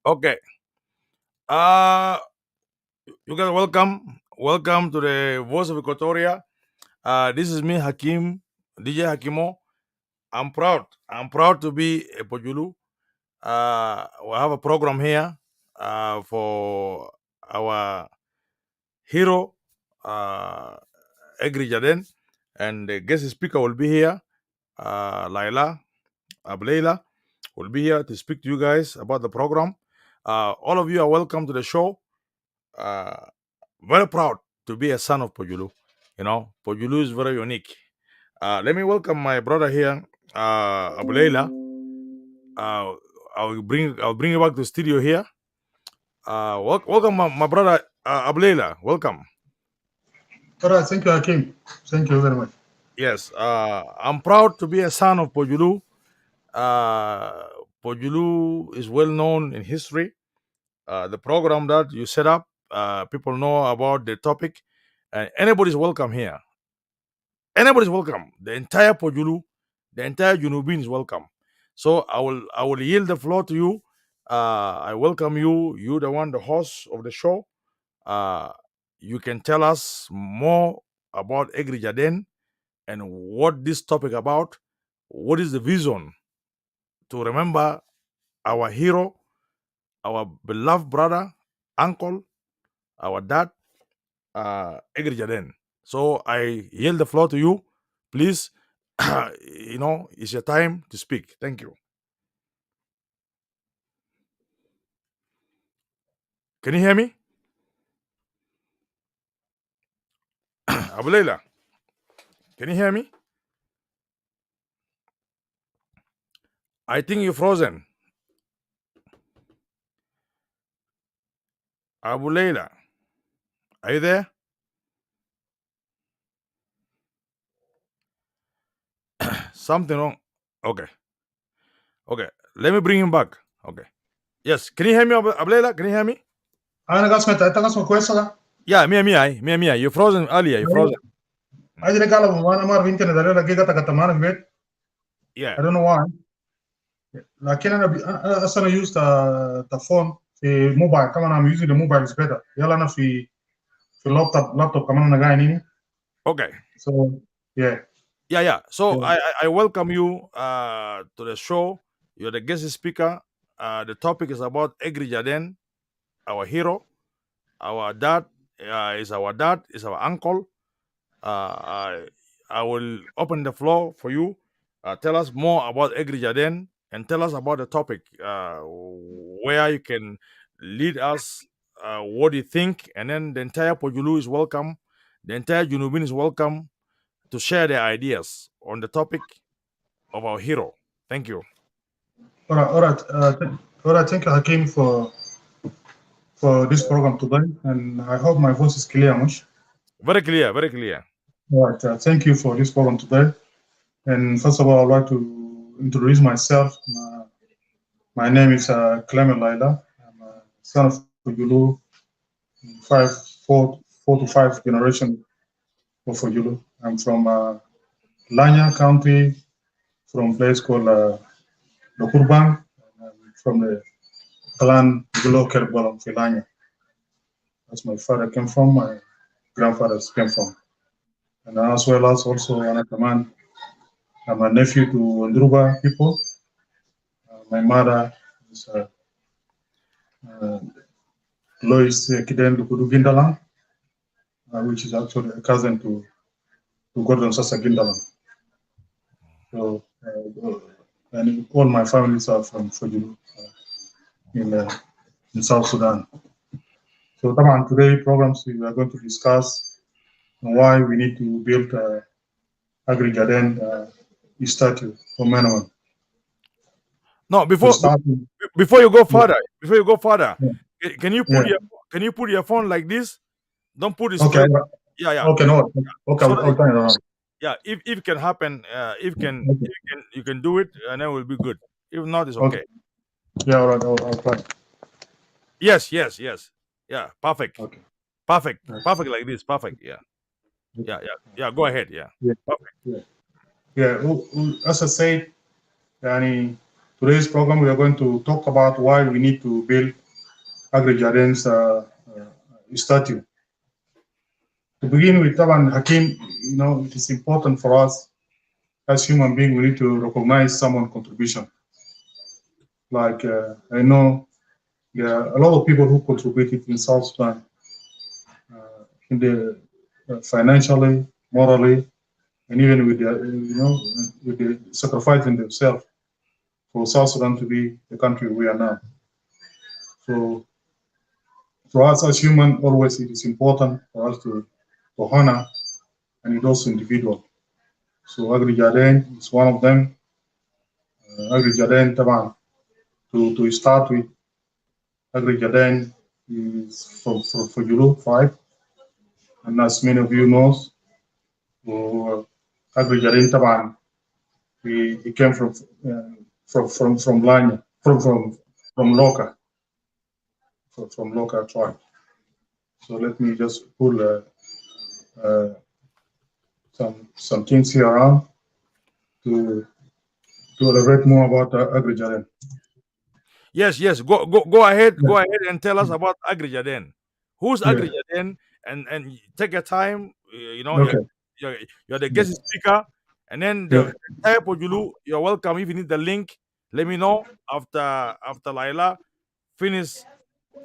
Okay. Uh you guys welcome. Welcome to the Voice of Equatoria. This is me, Hakim, DJ Hakimo. I'm proud. I'm proud to be a Pojulu. We have a program here for our hero, Aggrey Jaden, and the guest speaker will be here. Laila Ableila will be here to speak to you guys about the program. All of you are welcome to the show. Uh, Very proud to be a son of Pojulu. Pojulu is very unique. Let me welcome my brother here, Ableila. I'll bring you back to the studio here. Welcome, my brother Ableila. Welcome. All right, thank you, Hakim. Thank you very much. Yes, I'm proud to be a son of Pojulu. Pojulu is well known in history. The program that you set up, people know about the topic, and anybody's welcome here. Anybody's welcome. The entire Pojulu, the entire Junubin is welcome. So I will yield the floor to you. I welcome you. You the one, the host of the show. Uh, you can tell us more about Aggrey Jaden and what this topic about. What is the vision to remember our hero, our beloved brother, uncle, our dad, Aggrey Jaden. So I yield the floor to you. Please, it's your time to speak. Thank you. Can you hear me? Abu Leila, can you hear me? I think you're frozen. Abu Leila, are you there? Something wrong. Okay. Okay. Let me bring him back. Okay. Yes. Can you hear me, Abu Leila? Can you hear me? انا قاعد اسمع انت قاعد اسمع كويس ولا؟ Yeah, Mia. You're frozen earlier. You're frozen. عايز لك قال انا ما اعرف يمكن ده لقيتك انت معنا في البيت. Yeah. I don't know why. لكن انا اصلا يوز الفون في موبايل كمان. I'm using the mobile is better. يلا انا في اللابتوب كمان انا قاعد هنا. Okay. So yeah. Yeah. So Yeah. I welcome you to the show. You're the guest speaker. The topic is about Aggrey Jaden, our hero. Our dad is our uncle. I will open the floor for you. Tell us more about Aggrey Jaden and tell us about the topic, where you can lead us, what do you think, and then the entire Pojulu is welcome. The entire Junubin is welcome to share their ideas on the topic of our hero. Thank you. All right. Thank you, Hakim, for this program today, and I hope my voice is clear, much. Very clear, very clear. All right. Thank you for this program today. And first of all, I'd like to introduce myself. My name is Clement Laila. I'm a son of Fujulu, four to five generation of Fujulu. I'm from Lanya County, from a place called Lokurbang, from the clan Gulo Kerbalong Filanya. That's my father came from, my grandfathers came from. And as well as also Anakaman, I'm a nephew to Ndruba people. My mother is uh, Lois Kiden Lukudu Gindalang, which is actually a cousin to Gordon Sasa Gindalang. So, and all my families are from Fujulu in South Sudan. So, Taman, today programs we are going to discuss why we need to build Aggrey Jaden statue for Manawan. No, To start, before you go yeah, further, yeah, can you put yeah. your phone like this? Don't put it Okay, straight. Yeah. okay, no, okay, So that I'll turn it around. yeah, if it can happen, Okay, if you can do it, and then it will be good. If not, it's okay, okay. yeah, all right, I'll try. Yes. Yeah, perfect, Okay, perfect, right. perfect like this. Perfect. Yeah. Go ahead. Yeah, Yeah, perfect. yeah, yeah. As I said, Yani, today's program we are going to talk about why we need to build Aggrey Jaden's statue. To begin with, Taban Hakim, it is important for us as human beings, we need to recognize someone's contribution. Like, I know there are a lot of people who contributed in South Sudan, in the financially, morally, and even with with the sacrificing themselves for South Sudan to be the country we are now. So for us as human, always it is important for us to honor and those individuals. So Aggrey Jaden is one of them. Aggrey Jaden, Taban, to start with, Aggrey Jaden is for Julu 5. And as many of you knows, Aggrey Jaden, Taban, he came from Lanya, from Loka, from Loka tribe. So let me just pull uh, some things here around to elaborate more about Aggrey Jaden. Yes, yes. Go ahead. Yeah, Go ahead and tell us about Aggrey Jaden. Who's yeah, Aggrey Jaden? And take your time. okay, You're, you're the yeah, guest speaker, and then yeah, the entire Pojulu. You're welcome. If you need the link, let me know after Laila finish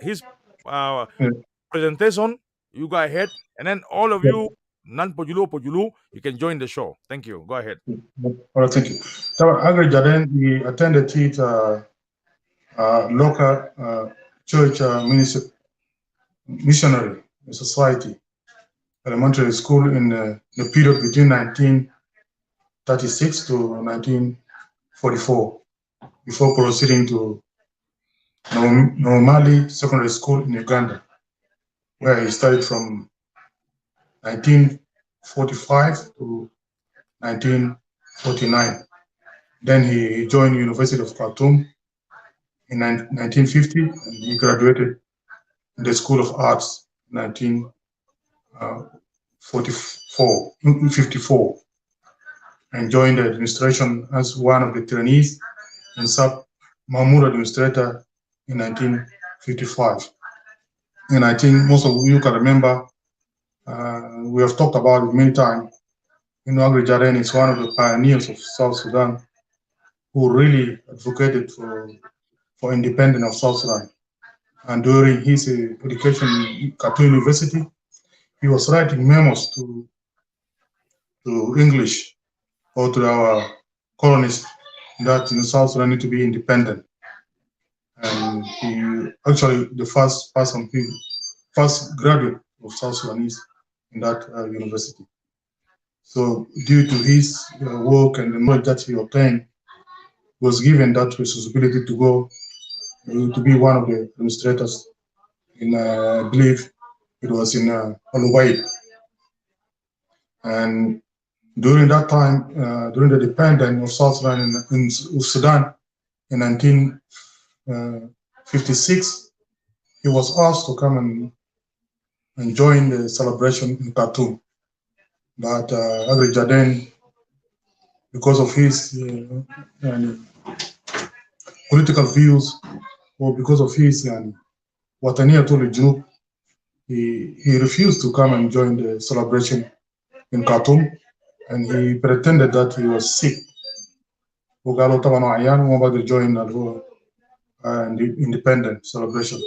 his uh, yeah, presentation. You go ahead, and then all of yeah. you non Pojulu, you can join the show. Thank you. Go ahead. Yeah. All right, thank you. So, Agri Jaden, he attended his local church missionary society elementary school in the period between 1936 to 1944 before proceeding to Normally Secondary School in Uganda, where he studied from 1945 to 1949. Then he joined University of Khartoum in 1950, and he graduated in the School of Arts in 1944, 54, and joined the administration as one of the trainees and sub Mahmoud administrator in 1955. And I think most of you can remember, we have talked about it many times. Agri Jaren is one of the pioneers of South Sudan who really advocated for independence of South Sudan. And during his education in Khartoum University, he was writing memos to English or to our colonists that South Sudan need to be independent. And he actually the first person, first graduate of South Sudanese in that university. So due to his work and the knowledge that he obtained, was given that responsibility to go to be one of the administrators in, I believe it was in Oluwai. And during that time, during the dependence of South Sudan in Sudan in 1956, he was asked to come and join the celebration in Khartoum. But Agri Jaden, because of his political views or because of his Watania Tolu, he refused to come and join the celebration in Khartoum, and he pretended that he was sick. وقالوا طبعا عيان وما بقدر join the independent celebration.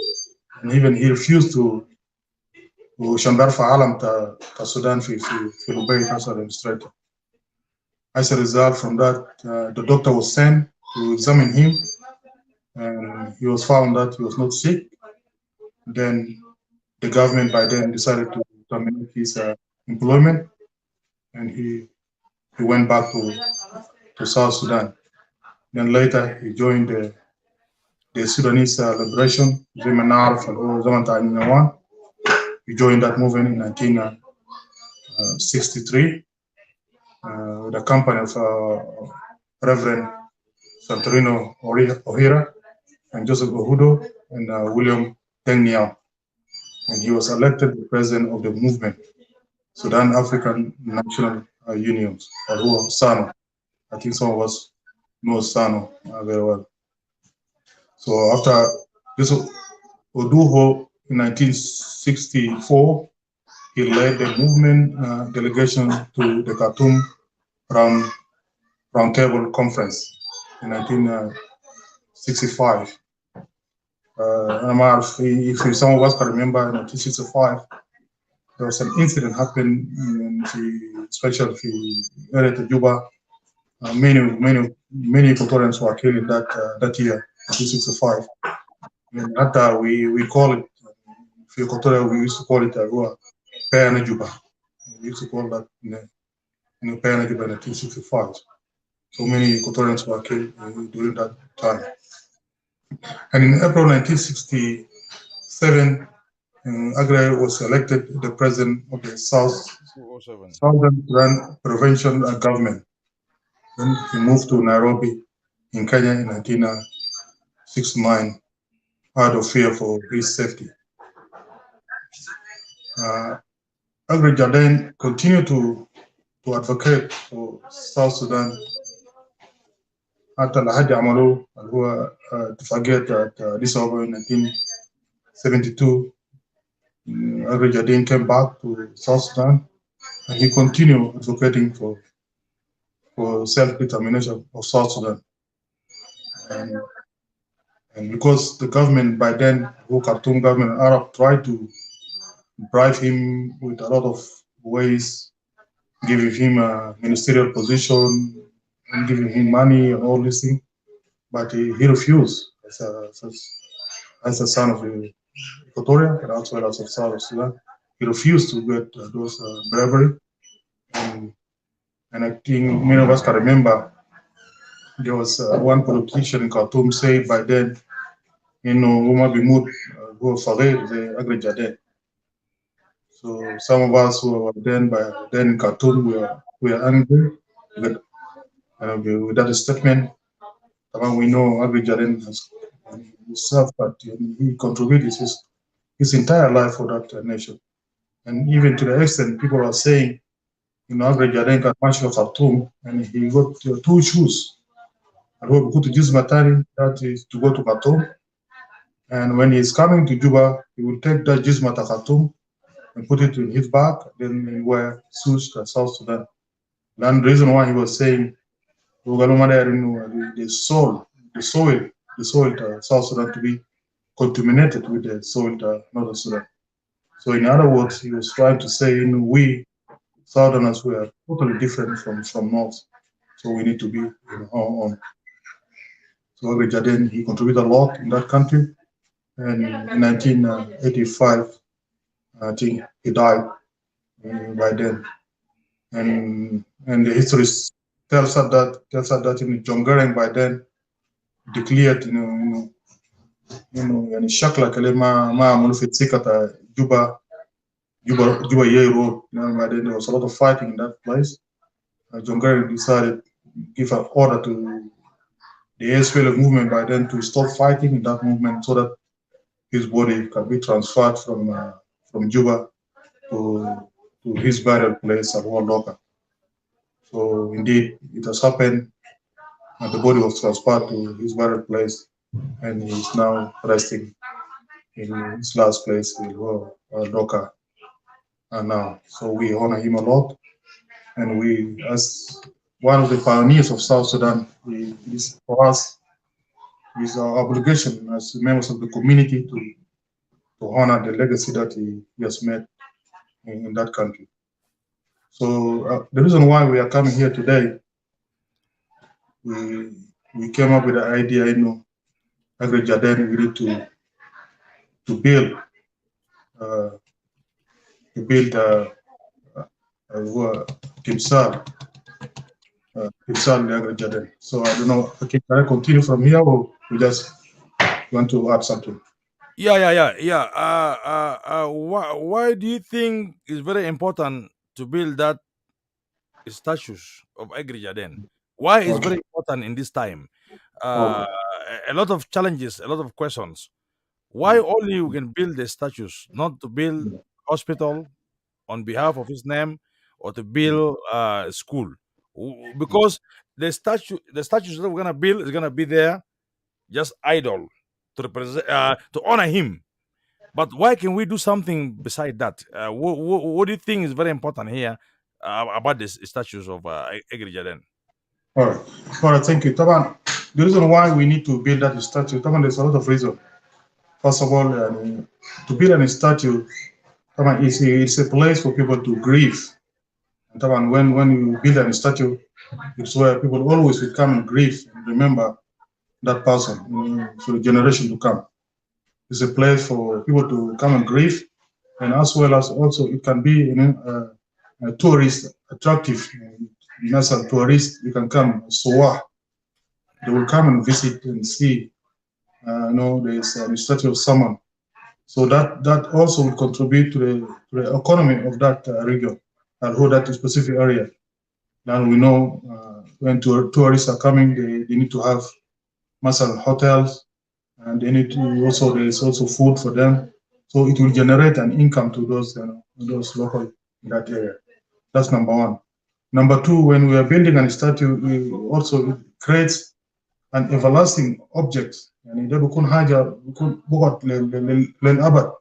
And even he refused to عشان بيرفع علم تاع السودان في البيت as administrator. As a result from that, the doctor was sent to examine him, and he was found that he was not sick. Then the government by then decided to terminate his employment, and he went back to South Sudan. Then later he joined the Sudanese Liberation, زي ما نعرف اللي هو زمن تاع النوان. He joined that movement in 1963 with the company of Reverend Santorino Ohira and Joseph Ohudo and William Deng. And he was elected the president of the movement, Sudan African National Union, or SANO. I think some of us know SANO very well. So after this Oduho in 1964, he led the movement delegation to the Khartoum Roundtable Conference in 1965. If some of us can remember, in 1965, there was an incident happened especially in the area of Juba. Many Equatorians were killed in that year, 1965. And that we call it, for Equatoria, we used to call it Payana Juba. We used to call that Payana Juba in 1965. So many Equatorians were killed during that time. And in April 1967, Aggrey was elected the president of the Oh, Southern Sudan Provincial Government. Then he moved to Nairobi in Kenya in 1969 out of fear for his safety. Aggrey Jaden continued to advocate for South Sudan حتى لحد عملوه اللي هو اتفاقية أديس أبابا 1972. Aggrey Jaden came back to South Sudan and he continued advocating for self-determination of South Sudan. And, and because the government by then, who Khartoum government Arab tried to bribe him with a lot of ways, giving him a ministerial position and giving him money and all these things, but he refused as a son of Equatoria and as well as of South Sudan. He refused to get those bravery. And, and I think many of us can remember there was one politician in Khartoum said by then, Umar Bimud, who was the Aggrey Jaden. So some of us who were then in Khartoum were angry with that statement. We know Aggrey Jaden has served, but he contributed his entire life for that nation. And even to the extent people are saying, Aggrey Jaden can march for Khartoum, and he got two shoes. And we go to Jizmatani, that is to go to Khartoum. And when he's coming to Juba, he will take that Jizma to Khartoum and put it in his bag, then he wear shoes to South Sudan. And the reason why he was saying the soil to South Sudan to be contaminated with the soil to Northern Sudan. So in other words, he was trying to say, we Southerners were totally different from North, so we need to be our own. So Aggrey Jaden, he contributed a lot in that country, and in 1985, I think he died by then. And the history tells us that in Jongarang by then declared يعني الشكل كلمة ما عملوا في سكة Juba Yei Road. By then there was a lot of fighting in that place. Jongarang decided to give an order to the SPLM movement by then to stop fighting in that movement so that his body can be transferred from Juba to his burial place at Waldoka. So indeed, it has happened, and the body was transferred to his burial place, and he is now resting in his last place in Waldoka now. So we honor him a lot, and we, as one of the pioneers of South Sudan, for us, it's our obligation as members of the community to honor the legacy that he has made in that country. So the reason why we are coming here today, we came up with the idea, Aggrey Jaden, we need to build Timsal Aggrey Jaden. So I don't know, can I continue from here, or we just want to add something? Yeah. Why do you think it's very important to build that statues of Aggrey Jaden? Why is Okay. very important in this time? Uh, Okay. a lot of challenges, a lot of questions. Why only we can build the statues, not to build hospital on behalf of his name or to build school? Because the statues that we're gonna build is gonna be there just idle to represent to honor him. But why can we do something beside that? What do you think is very important here about these statues of Aggrey Jaden? All right. All right, thank you. Taban, the reason why we need to build that statue, Taban, there's a lot of reasons. First of all, to build a statue, Taban, it's a place for people to grieve. And Taban, when you build a statue, it's where people always will come and grieve and remember that person for the generation to come. It's a place for people to come and grieve, and as well as also it can be a tourist attractive. As a tourist, you can come, Soa. They will come and visit and see. There's a statue of someone. So that also will contribute to the economy of that region and that specific area. And we know when tourists are coming, they need to have massive hotels, and they need to also there's also food for them. So it will generate an income to those local in that area. That's number one. Number two, when we are building a statue, we also creates an everlasting object. يعني ده بيكون حاجة بيكون بقعد للأبد.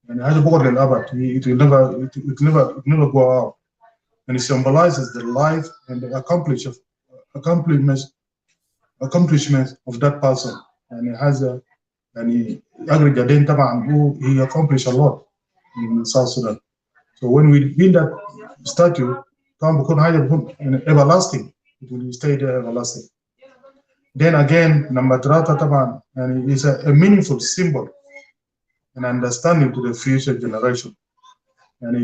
يعني حاجة بقعد للأبد. It will never go out. And it symbolizes the life and the accomplishment of that person. And it has a يعني Aggrey Jaden طبعا he accomplished a lot in South Sudan. So when we build that statue, طبعا بيكون حاجة بيكون everlasting. It will stay there everlasting. Then again, number ثلاثة طبعا يعني is a meaningful symbol and understanding to the future generation. And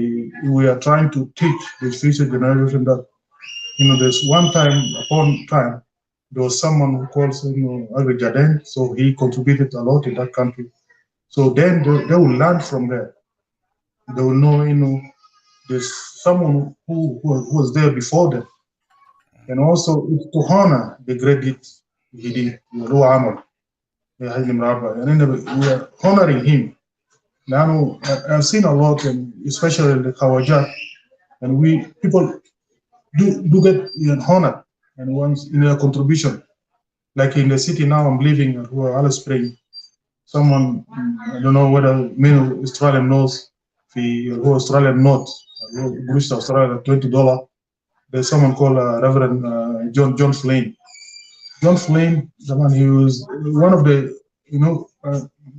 we are trying to teach the future generation that there's one time upon time there was someone who calls Aggrey Jaden, so he contributed a lot in that country. So then they will learn from there. They will know there's someone who was there before them, and also it's to honor the great deed he did. اللي عمل حجم مربع يعني we are honoring him. Now I've seen a lot, and especially the Kawajat, and people do get honored and once in their contribution. Like in the city now I'm living at Alice Spring, someone I don't know whether many Australian knows who Australian note قرشت Australia $20. There's someone called Reverend John Flynn. John Flynn, he was one of the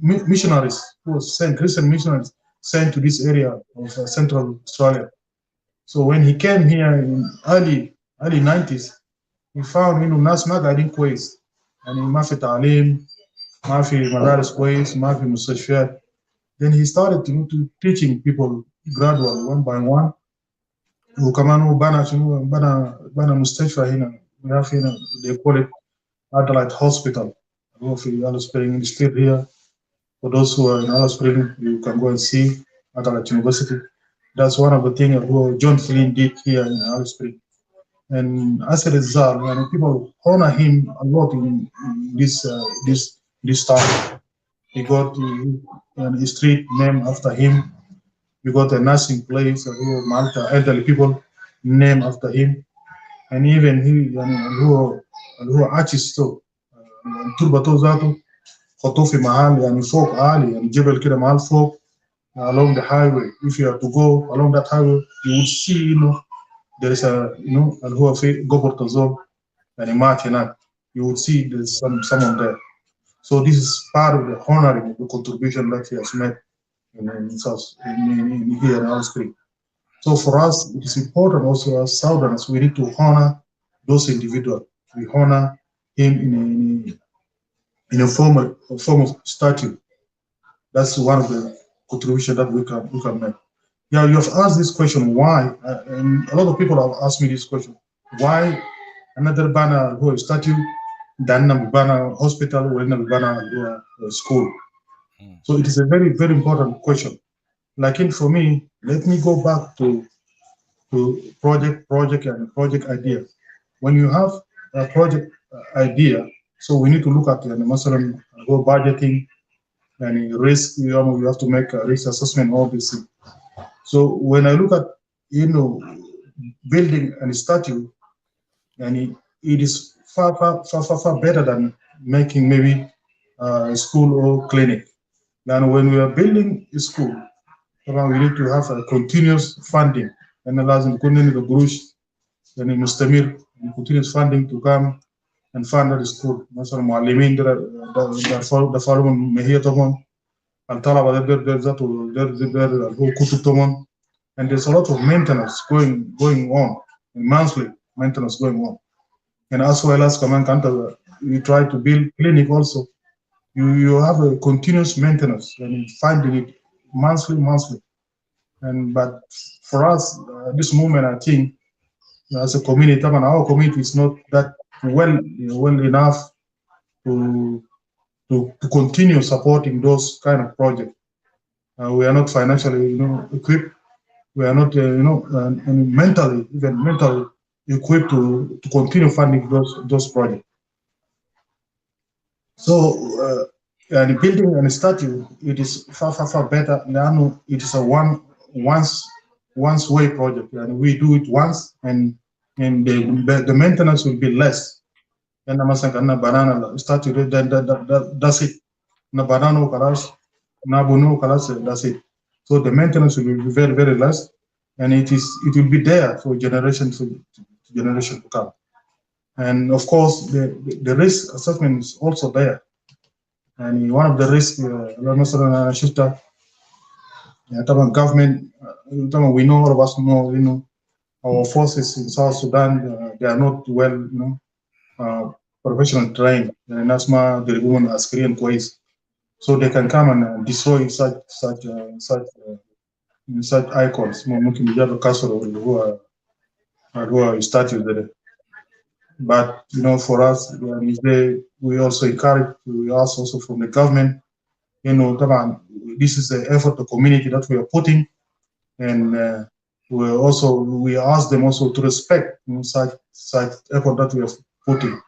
missionaries who was sent, Christian missionaries sent to this area of Central Australia. So when he came here in early 90s, he found ناس ما قاعدين كويس يعني ما في تعليم ما في مدارس كويس ما في مستشفيات. Then he started to teaching people gradually one by one. وكمان هو بنى مستشفى هنا هنا they call it Adelaide Hospital. هو في Alice Spring still here. For those who are in Alice Spring, you can go and see Adelaide University. That's one of the things that John Flynn did here in Alice Spring. And as a result, people honor him a lot in this town. He got a street named after him. We got a nursing place, Malta elderly people named after him. And even who artist too. تربته ذاته خطوه في محل فوق عالي جبل كده محل فوق along the highway. If you have to go along that highway, you will see there is a اللي هو في قبر تزول مات هناك. You will see there's someone there. So this is part of the honoring of the contribution that he has made in here in Alice Creek. So for us, it is important also as Southerners, we need to honor those individuals. We honor him in a form of statue. That's one of the contributions that we can make. Yeah, you have asked this question, why? And a lot of people have asked me this question. Why another banner who statue than a banner hospital or a banner school? So it is a very, very important question. Like for me, let me go back to project idea. When you have a project idea, so we need to look at budgeting and risk. You have to make a risk assessment, all these things. So when I look at building a statue, and it is far better than making maybe a school or clinic. And when we are building a school, we need to have a continuous funding. And لازم يكون لنا قروش مستمر continuous funding to come and fund the school. مثلا معلمين دفعوا لهم مهيتهم الطلبة ده هو كتب طبعا. And there's a lot of maintenance going on, monthly maintenance going on. And as well as you try to build clinic also, you have a continuous maintenance and finding it monthly. But for us, this moment, I think as a community, our community is not that well enough to continue supporting those kind of projects. We are not financially, equipped. We are not, mentally equipped to continue funding those projects. So, building a statue, it is far better. It is a once way project, and we do it once, and the maintenance will be less. And مثلا كنا banana statue that's it. Na banana kalas, na bono kalas, that's it. So the maintenance will be very, very less, and it will be there for generation to generation to come. And of course, the risk assessment is also there. And one of the risks, مثلا أنا شفتها يعني طبعا government طبعا we know, all of us know, our forces in South Sudan, they are not well, uh, professional trained. يعني ناس ما بيربون عسكريا كويس. So they can come and destroy such icons. ممكن يجابوا كسروا اللي هو statues ده. But for us, we also encourage, we ask also from the government, طبعا this is the effort the community that we are putting, and we ask them also to respect such effort that we are putting.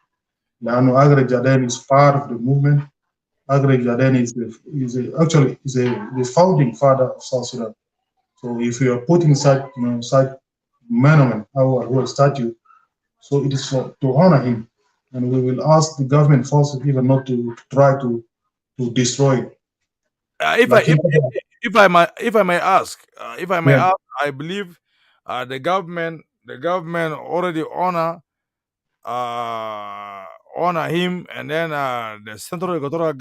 لأنه Aggrey Jaden is part of the movement. Aggrey Jaden actually is the founding father of South Sudan. So if you are putting such monument or statue, so it is to honor him, and we will ask the government forces even not to try to destroy it. If I Like if I may ask, yeah, I believe the government already honor him, and then the Central Equatoria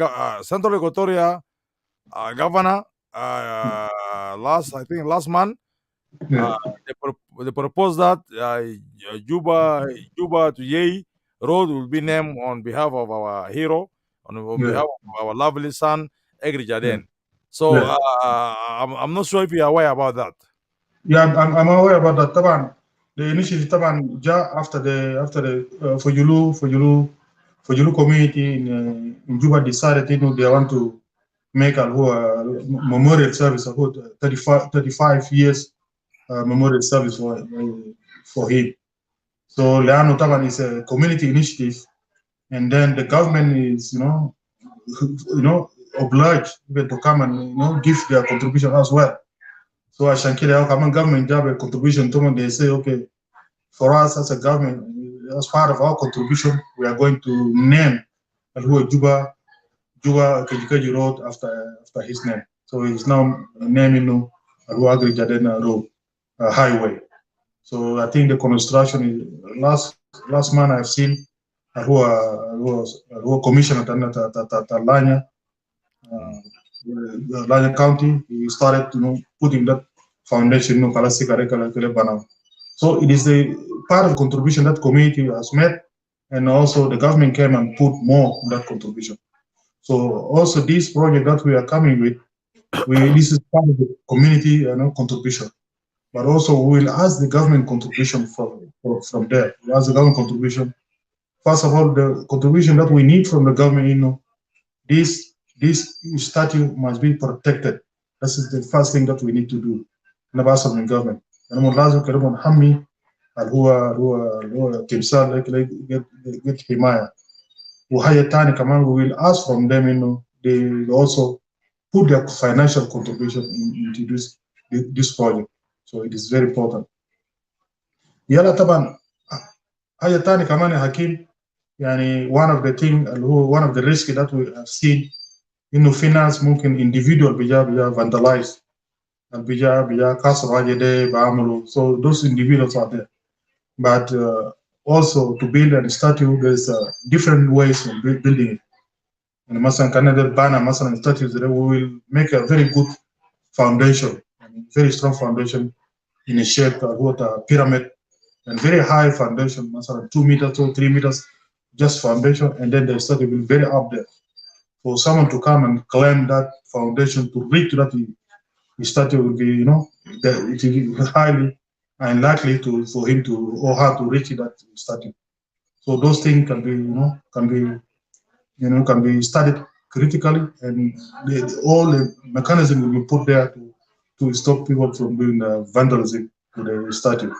governor last month yeah, uh, they proposed that Juba to Yei road will be named on behalf of our hero, on yeah, behalf of our lovely son Aggrey yeah, Jaden. So yeah. I'm not sure if you're aware about that. Yeah, I'm aware about that. طبعا the initiative طبعا after the for Yulu community in Juba decided they want to make a memorial service about 35 years memorial service for him. So Leano Taban is a community initiative, and then the government is obliged even to come and give their contribution as well. So عشان كده كمان government جاب a contribution to them. They say, okay, for us as a government, as part of our contribution, we are going to name who Juba Kejikeji Road after his name. So he's now naming Aggrey Jadena Road highway. So I think the construction is last month I've seen who commissioner Lanya, Mm. Lanya County. He started putting that foundation Banao. So it is the part of contribution that community has made, and also the government came and put more on that contribution. So also this project that we are coming with, this is part of the community contribution. But also we will ask the government contribution from there. We ask the government contribution. First of all, the contribution that we need from the government, this statue must be protected. This is the first thing that we need to do. نبعث من government. يعني لازم كده نحمي اللي هو تمثال get حماية. وحاجة تانية كمان we will ask from them they also put their financial contribution into this project. So it is very important. يلا طبعا حاجة تانية كمان يا حكيم يعني one of the thing اللي هو one of the risk that we have seen انه في ناس ممكن individual بيجا vandalize بيجا كسروا حاجة دي بعملوا. So those individuals are there. But also to build a statue, there's different ways of building it. And مثلا كان البانا مثلا statues we will make a very good foundation, very strong foundation in a shape of what a pyramid, and very high foundation, مثلا 2 meters or 3 meters, just foundation, and then the statue will be very up there. For someone to come and climb that foundation to reach that statue will be, it will be highly unlikely for him to or her to reach that statue. So those things can be studied critically, and all the mechanism will be put there to stop people from doing vandalism to the statue.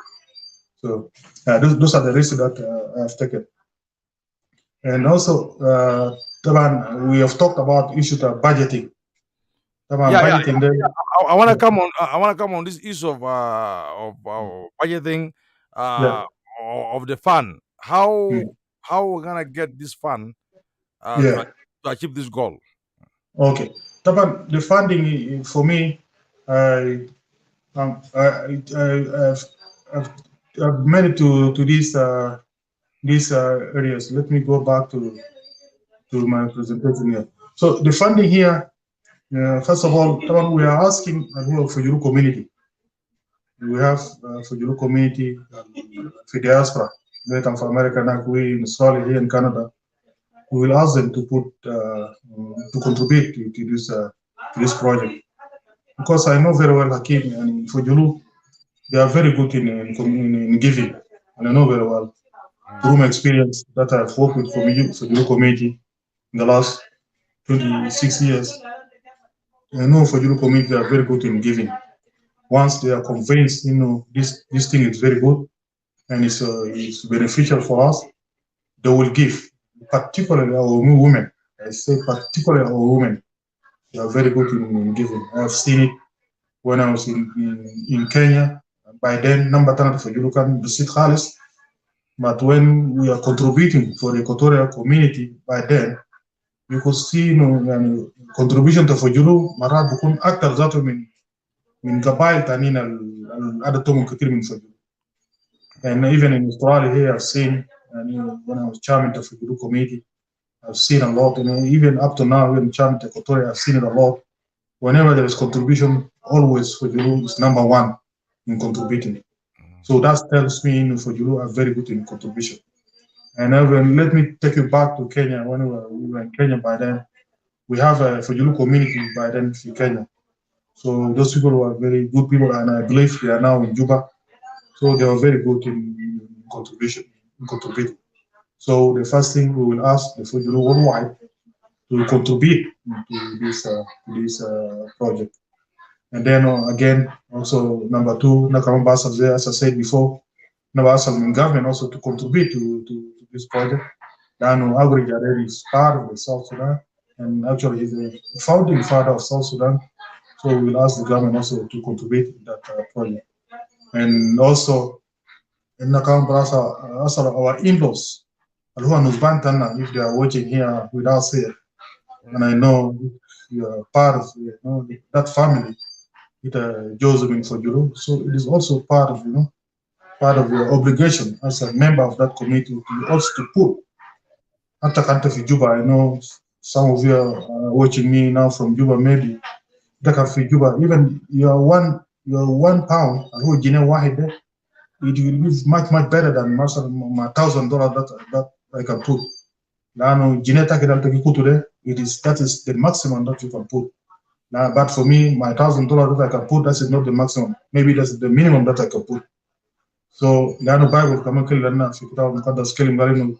So those are the risks that I've taken. And also, we have talked about issues of budgeting. Yeah, yeah. Budgeting there. I want to Yeah, come on. I want to come on this issue of budgeting yeah, uh, of the fund. How mm. how we're gonna get this fund Yeah. to achieve this goal. Okay. Taban, the funding for me, I I've, I've, I've made it to these areas. Let me go back to my presentation here. So the funding here, first of all, Taban, we are asking for your community. We have for your community, for diaspora, Latin for America, like we in Australia, here in Canada. We will ask them to put to contribute to this project, because I know very well Hakim and Fujulu, they are very good in giving, and I know very well through my experience that I've worked with Fujulu community in the last 26 years. I know Fujulu community, they are very good in giving. Once they are convinced, this thing is very good and it's beneficial for us, they will give. Particularly our women, I say particularly our women, they are very good in giving. I have seen it when I was in Kenya. By then, number 10 for you can visit Khalis. But when we are contributing for the Equatorial community, by then, you could see, contribution to Fujulu, Marat Bukun actor that من قبائل تانيين عددهم كثير من فجر. And even in Australia here, I've seen, when I was chairman of the Fujulu committee, I've seen a lot, even up to now, even chairman of Equatorial, I've seen it a lot. Whenever there is contribution, always Fujulu is number one in contributing. So that tells me Fujulu are very good in contribution. And even let me take you back to Kenya. When we were in Kenya by then, we have a Fujulu community by then in Kenya. So those people were very good people, and I believe they are now in Juba. So they are very good in contribution, in contributing. So the first thing we will ask the Fujulu worldwide to contribute to this project. And then again, also number two, Nakamabasa, as I said before, Nabasa government also to contribute to this project. Dano Aggrey is part of the South Sudan, and actually he's the founding father of South Sudan. So we'll ask the government also to contribute to that project. And also, in Nakamabasa, also our in-laws, if they are watching here with us here, and I know you are part of that family with Josephine Fojulu, so it is also part of your obligation as a member of that committee to also to put hata kanta fi Juba. I know some of you are watching me now from Juba, maybe daka fi Juba, even your 1 pound who jine wahid, it will be much better than my $1,000 that I can put. Lano jine takidal taki kutu de, that is the maximum that you can put. Now, but for me, my $1,000 that I can put, that is not the maximum. Maybe that's the minimum that I can put. So لانه بايبل كمان كل لنا في كتاب المقدس كلمه قال انه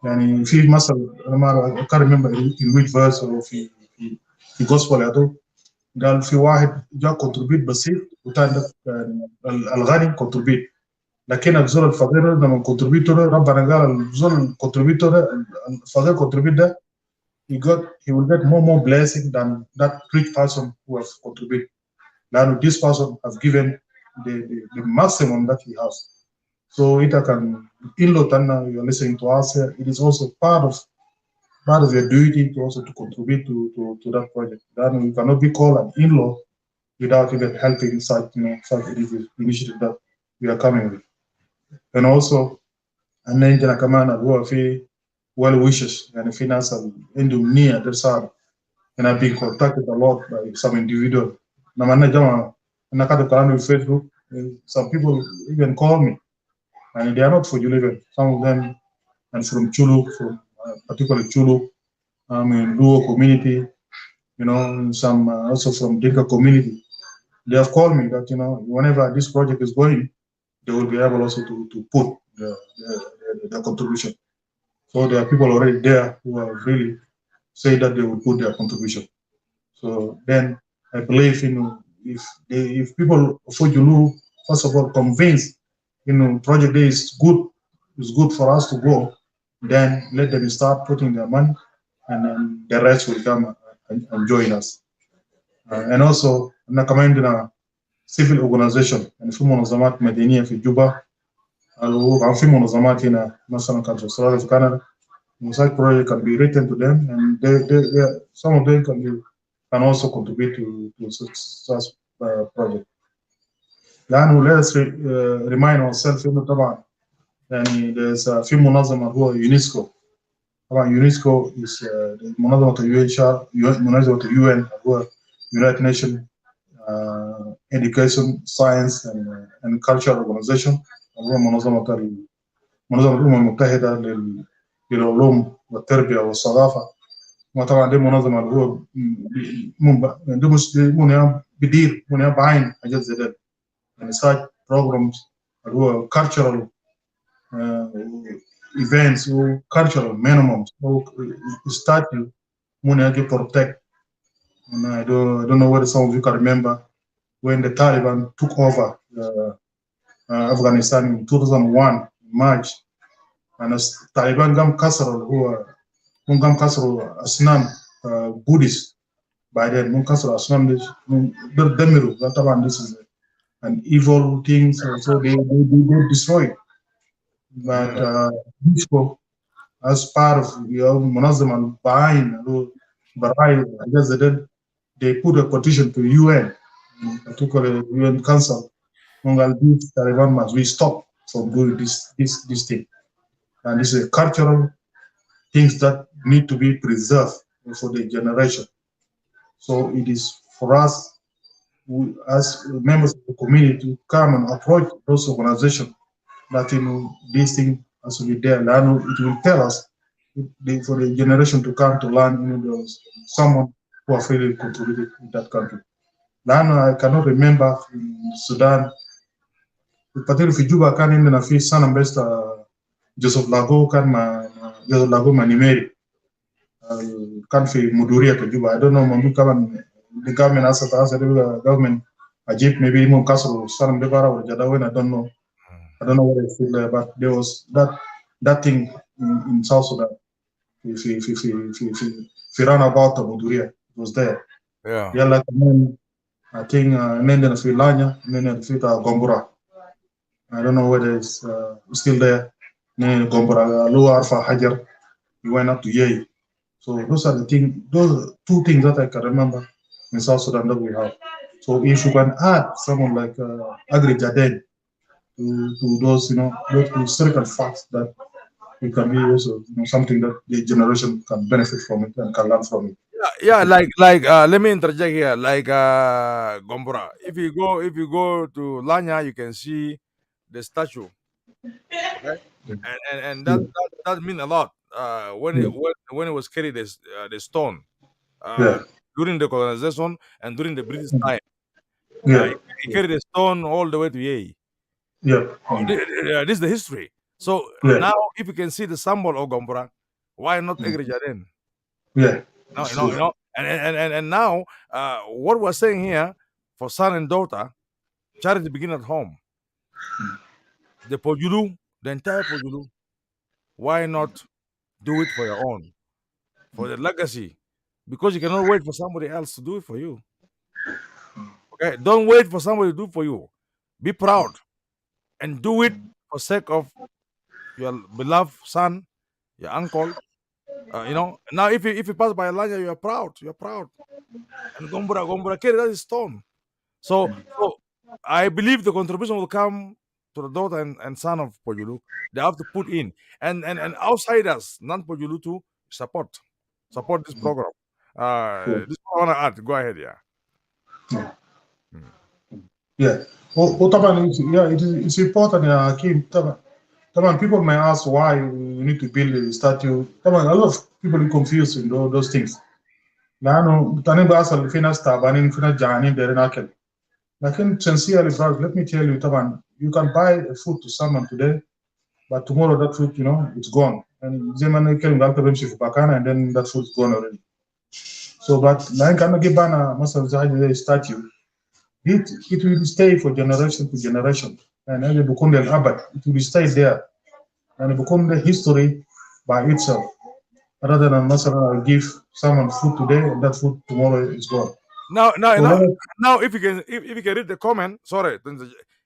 يعني في مثل انا ما can't remember in which verse or في gospel هذا قال في واحد جاء كونتريبيوت بسيط وثاني يعني الغني كونتريبيوت، لكن الزول الفقير لما كونتريبيوت ربنا قال الزول الكونتريبيوت الفقير كونتريبيوت ده he will get more blessing than that rich person who has contributed. Now this person has given the maximum that he has. So it can Tana, you're listening to us here, it is also part of your duty to also to contribute to that project. Then you cannot be called an in-law without even helping such initiative that we are coming with. And also and then jana كمان هو في well wishes يعني في ناس عندهم نية درسار, and I've been contacted a lot by some individual. لما أنا جماعة أنا كاتب كلام في Facebook, some people even call me and they are not for Julian. Some of them and from Chulu, from particularly Chulu, in Luo community, some also from Dinka community. They have called me that whenever this project is going, they will be able also to put their contribution. So there are people already there who have really said that they will put their contribution. So then I believe if people for Julu first of all convinced project day is good for us to go, then let them start putting their money, and then the rest will come and join us. And also na kama civil organization and في منظمات مدنيه في جوبا وكان في منظمات هنا مثلا كان في استراليا في كندا. Such project can be written to them, and some of them can also contribute to such project. لأنه let us remind ourselves إنه طبعا يعني there's في منظمة هو يونسكو. طبعا يونسكو is منظمة منظمة UN هو United Nations Education Science and Culture Organization. هو منظمة الأمم المتحدة للعلوم والتربية والثقافة. وطبعا دي منظمة اللي هو دي مش بدير بعين حاجات زي ده. يعني such programs اللي هو cultural events or cultural minimums or statute money to protect. And I don't know whether some of you can remember when the Taliban took over Afghanistan in 2001 March. And as Taliban قام كسروا أسنان Buddhist. By then كسروا أسنان دمروا. طبعا this is an evil thing, so they destroyed. But as part of منظمة البعاين براي they put a petition to UN, particularly UN Council. These Taliban must be stopped from doing this thing. And this is a cultural things that need to be preserved for the generation. So it is for us, as members of the community, to come and approach those organizations that this thing has to be there. And it will tell us for the generation to come to learn, there's someone who have really contributed in that country. Now I cannot remember in Sudan, particularly في جوبا كان عندنا في سنة بس جوزيف لاغو كان مع جوزيف لاغو مع نيميري كان في مديرية جوبا. I don't know ممكن كمان the government أسا government أجيب maybe ممكن كسروا سنة ببارا ولا جداوين. I don't know what it's still there, but there was that thing in South Sudan. في runabout Muduria, it was there. Yeah. يلا كمان I think نندنا في لانيا نندنا في Gombura. I don't know whether it's still there. نندنا Gombura لو عارفة حجر. We went up to Yei. So those are the things. Those two things that I can remember in South Sudan that we have. So if you can add someone like Aggrey Jaden to those those historical facts that it can be also something that the generation can benefit from it and can learn from it. Yeah, like let me interject here. Like Gombora. If you go to Lanya, you can see the statue. Okay? And Yeah, that mean a lot. When yeah, when it was carried the stone uh, yeah, during the colonization and during the British time, yeah, he carried the stone all the way to Yei. yeah, This is the history. So yeah, now, if you can see the symbol of Gombora, why not Egrejaden? yeah. No, It's true. and now, what we're saying here for son and daughter, charity begin at home. The Pojulu, the entire Pojulu, why not do it for your own, for the legacy? Because you cannot wait for somebody else to do it for you. Okay, don't wait for somebody to do it for you. Be proud and do it for sake of your beloved son, your uncle. Now if you pass by Elijah, you are proud. You are proud. And Gombura carry that is stone. So I believe the contribution will come to the daughter and son of Pojulu. They have to put in and outsiders, non Pojulu to support this program. Cool. This one I want to add. Go ahead, yeah. Yeah. Mm. Yeah. وطبعا it's important يا حكيم. طبعا people may ask why we need to build a statue. طبعا a lot of people are confused in those things. لانه تاني بيحصل في ناس تعبانين في ناس جعانين دايرين ناكل. لكن sincerely brother, let me tell you طبعا you can buy a food to someone today, but tomorrow that food it's gone. And زي ما انا كلمة قالت بمشي في باكانا and then that food is gone already. So but لان كان نجيب انا مثلا زي حاجه زي statue, it will stay for generation to generation. And هذا بيكون للابد. It will stay there. And بيكون the history by itself. Rather than مثلا I give someone food today and that food tomorrow is gone. Now, now, So now, let us, now, if you can read the comment, sorry,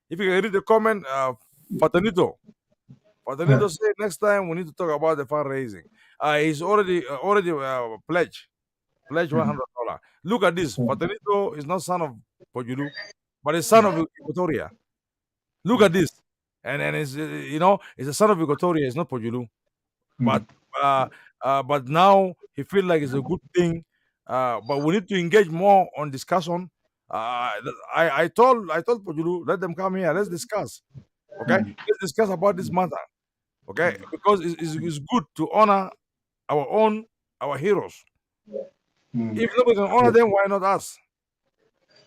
if you can read the comment, Fatanito. Fatanito said next time we need to talk about the fundraising. He's already pledged $100. Look at this. Fatanito is not son of Pojulu, but he's son of Equatoria. Look at this. And it's it's a son of Equatoria. It's not Pojulu. But uh, but now he feel like it's a good thing. But we need to engage more on discussion. I told Pojulu, let them come here. Let's discuss. Okay, let's discuss about this matter. Okay, because it's good to honor our own our heroes. If nobody can honor them, why not us?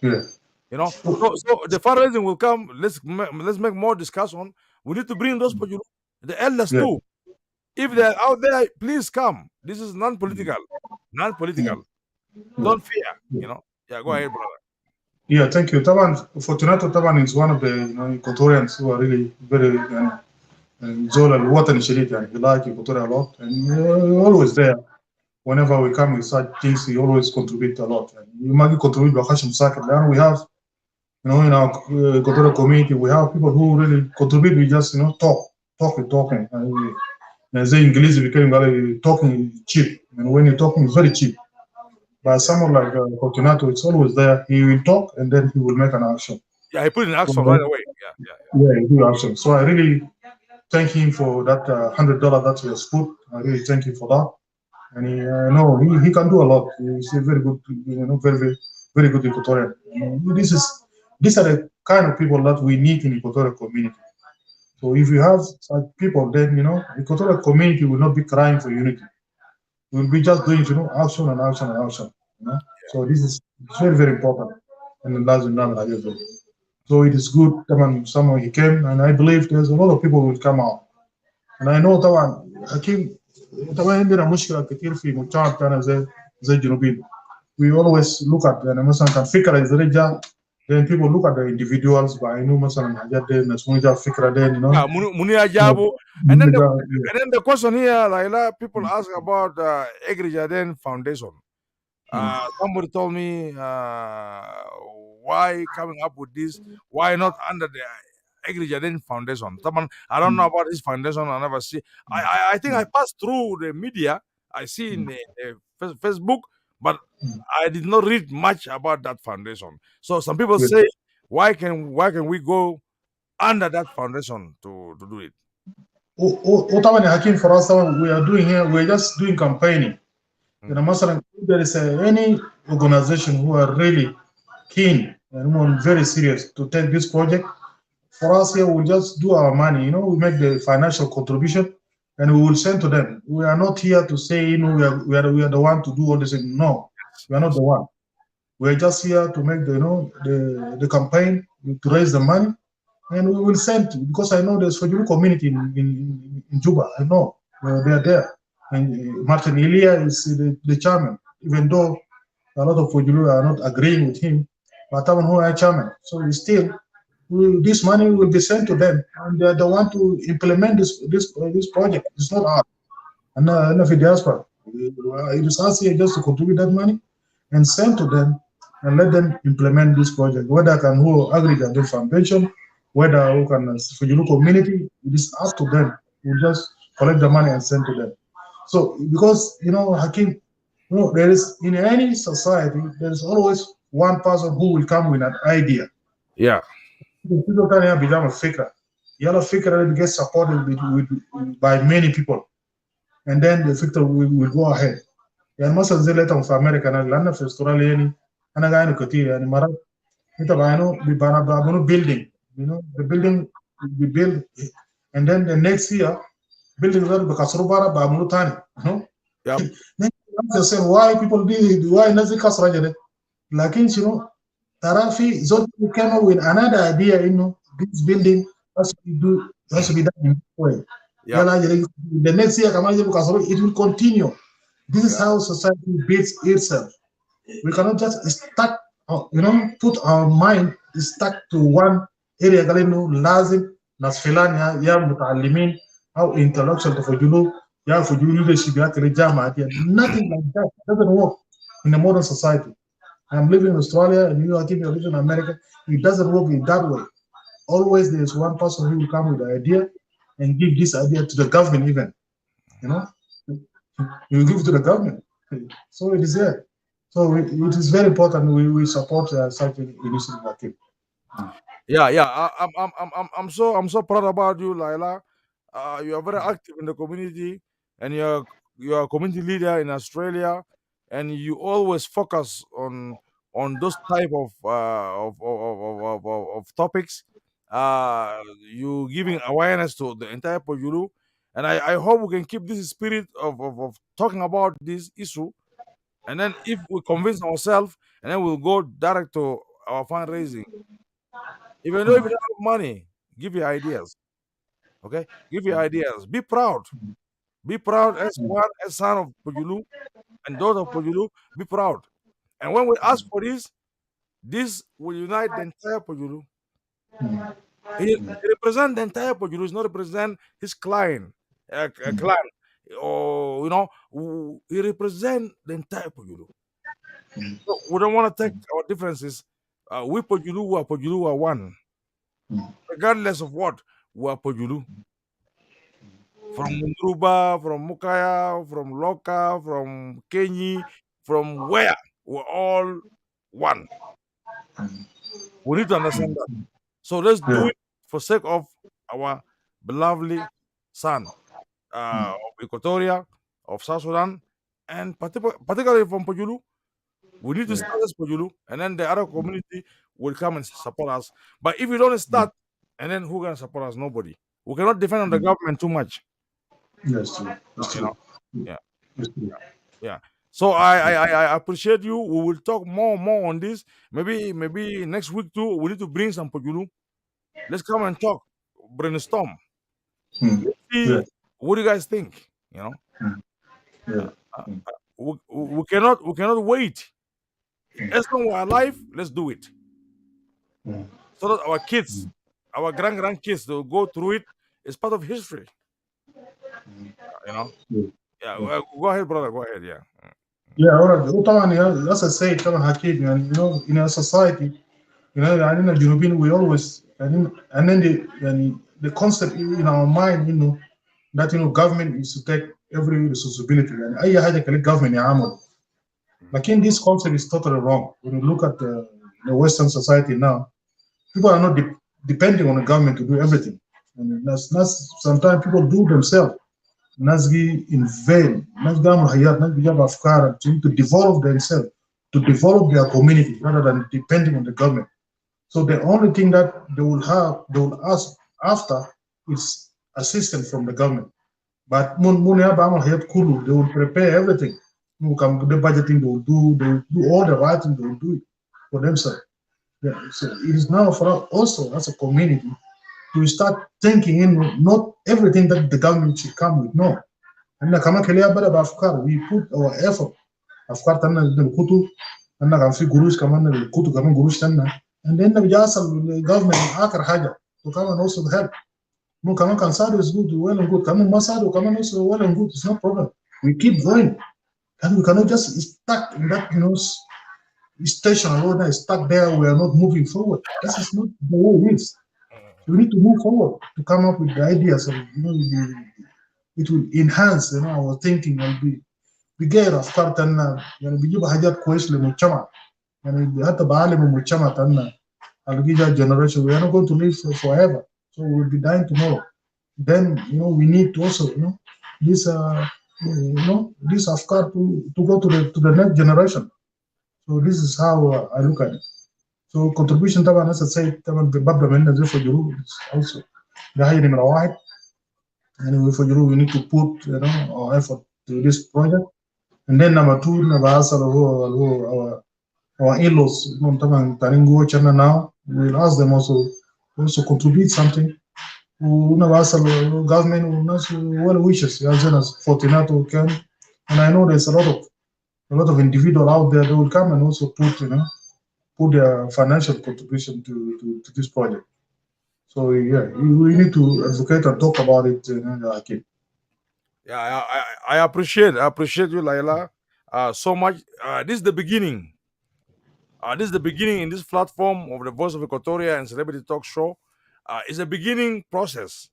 Yeah. So the fundraising will come. Let's make more discussion. We need to bring those Pojulu, the elders Yeah. too. If they're out there, please come. This is non-political. Non-political. Don't fear. Yeah, go ahead, brother. Yeah, thank you. Taban, Fortunato Taban is one of the Equatorians who are really very Zola Watan Shadid, and he like Equatorial a lot, and always there. Whenever we come with such things, he always contribute a lot. And you might contribute by Hashim Sakir. And we have, in our Equatorial community, we have people who really contribute. We just, talking. And the English became very talking cheap. And when you're talking, it's very cheap. But someone like Fortunato, it's always there. He will talk and then he will make an action. Yeah, he put in action right away. Yeah, he do action. So I really thank him for that $100 that he has put. I really thank him for that. And he can do a lot. He's a very good, very, very, very good Equatorian. These are the kind of people that we need in Equatorial community. So if you have such people, then Equatorial community will not be crying for unity. We'll be just doing action and action and action. So this is very, very important. And the last one, so it is good. Someone he came, and I believe there's a lot of people who will come out. And I know طبعا اكيد طبعا عندنا مشكله كثير في المجتمع بتاعنا زي الجنوبيين. We always look at يعني مثلا كان فكره اذا رجع then people look at the individuals بعينه مثلا حاجات دي الناس منو جاب فكره دي Yeah, Munia Jabu. And then the question here, like people ask about Aggrey Jaden Foundation. Somebody told me why coming up with this? Why not under the Aggrey Jaden Foundation? I don't know about this foundation. I never see. I think I passed through the media. I see in the Facebook, but I did not read much about that foundation. So some people say, why can we go under that foundation to do it? وطبعا يا حكيم for us we are doing here, we're just doing campaigning. مثلا if there is any organization who are really keen and very serious to take this project, for us here we'll just do our money, we make the financial contribution and we will send to them. We are not here to say we are the one to do all this. No, we are not the one. We're just here to make the campaign, to raise the money, and we will send, because I know there's Fajulu community in Juba. I know they are there. And Martin Elia is the chairman, even though a lot of Fajulu are not agreeing with him, but I'm who are chairman. So this money will be sent to them, and they are the one to implement this project. It's not us. And enough in diaspora. It is us here just to contribute that money and send to them and let them implement this project. Whether can who aggregate the foundation, whether who can for your community, it is up to them. You just collect the money and send to them. So because Hakim, there is in any society there is always one person who will come with an idea. Yeah. People can have become a figure. Yellow figure gets supported by many people, and then the figure will go ahead. يعني مثلا زي اللي في امريكا لان في استراليا يعني انا قاعد كثير يعني مرات انت بيبقى building, the building we build, and then the next year building ده بيكسروا بره بعملوا ثاني. Yep. Then why people do why الناس دي كسروا جده؟ لكن ترى في زول came up with another idea this building has to be done in this way. The next year كمان بيكسروا, it will continue. This is how society builds itself. We cannot just stuck, put our mind stuck to one area. لازم ناس فلان يا متعلمين أو intellectual تفجلوا يا فجلوا leadership يا كرجال. Nothing like that doesn't work in a modern society. I'm living in Australia and you are living in America. It doesn't work in that way. Always there is one person who will come with the idea, and give this idea to the government even, you know, you give it to the government. So it is there. So it is very important we support such an initiative like it. Yeah, yeah. I'm so proud about you, Laila. You are very active in the community, and you're a community leader in Australia, and you always focus on those type of topics. You giving awareness to the entire Pojulu, and I hope we can keep this spirit of talking about this issue. And then if we convince ourselves, and then we'll go direct to our fundraising. Even though if you don't have money, give your ideas. Okay? Give your ideas. Be proud. Be proud as one, as son of Pujulu and daughter of Pujulu. Be proud. And when we ask for this will unite the entire Pujulu. He represent the entire Pujulu. He not represent his client, a clan. Or, he represent the entire Pujulu. So we don't want to take our differences. We Pujulu are one. Regardless of what, we are Pujulu. From Mundruba, from Mukaya, from Loka, from Kenyi, from where? We're all one. We need to understand that. So let's do Yeah. it for sake of our beloved son of Equatoria, of South Sudan, and particularly from Pajulu. We need to Yeah. start as Pajulu, and then the other community will come and support us. But if we don't start, and then who gonna support us? Nobody. We cannot depend on the government too much. Yes, true. Uh, It's you know, true. yeah. It's true. Yeah. So I appreciate you. We will talk more on this. Maybe next week too. We need to bring some Pojulu. Let's come and talk, brainstorm. Mm. Let's Yeah. see what do you guys think. Mm. Uh, Yeah. uh, Mm. we cannot wait. As long as we're alive, let's do it Mm. so that our kids, our grandkids, will go through it. It's part of history. You know. Yeah. Yeah. Yeah. Go ahead, brother. Go ahead. Yeah. Yeah, all right. وطبعا as I say طبعا حكيت يعني in a society يعني in الجنوبين we always يعني and then the concept in our mind that government is to take every responsibility يعني اي حاجه كان government يعمل. Again, this concept is totally wrong. When you look at the Western society now, people are not depending on the government to do everything. And that's sometimes people do themselves. Nasgi in vain. Nasgam hayat, nasgijab afkar to develop themselves, to develop their community rather than depending on the government. So the only thing that they will ask after is assistance from the government. But they will prepare everything. Who come the budgeting, they will do all the right thing, they will do it for themselves. Yeah. So it is now for us also as a community to start thinking in not everything that the government should come with. No. And we put our effort. أفكار تنا الكتب أنا كان في قروش كمان الكتب كمان قروش تنا and then بيجاسل government آخر حاجة to come and also help. No, كمان كان ساعده is good, well and good. كمان ما ساعده كمان also well and good. It's no problem. We keep going. And we cannot just stuck in that, station alone and stuck there. We are not moving forward. This is not the way it is. We need to move forward to come up with the ideas of, it will enhance, our thinking and بيغير افكار تنا يعني بيجيب حاجات كويس للمجتمع يعني حتى بعلم المجتمع تنا الجيجا generation we are not going to live forever so we will be dying tomorrow then we need to also this this afkar to go to the next generation so this is how I look at it so contribution طبعا as I say طبعا ببدا من زي فجرو also ده هي نمره واحد يعني we فجرو we need to put our effort to this project and then number two نبقى هو our in-laws طبعا قاعدين جوه China now we'll ask them also contribute something ونبقى government والناس well wishes يعني زي ناس فورتيناتو وكان and I know there's a lot of individual out there that will come and also put their financial contribution to this project. So yeah, we need to advocate and talk about it. Hakeem. Yeah, I appreciate you, Laila, so much. This is the beginning. This is the beginning in this platform of the Voice of Equatoria and Celebrity Talk Show. It's a beginning process.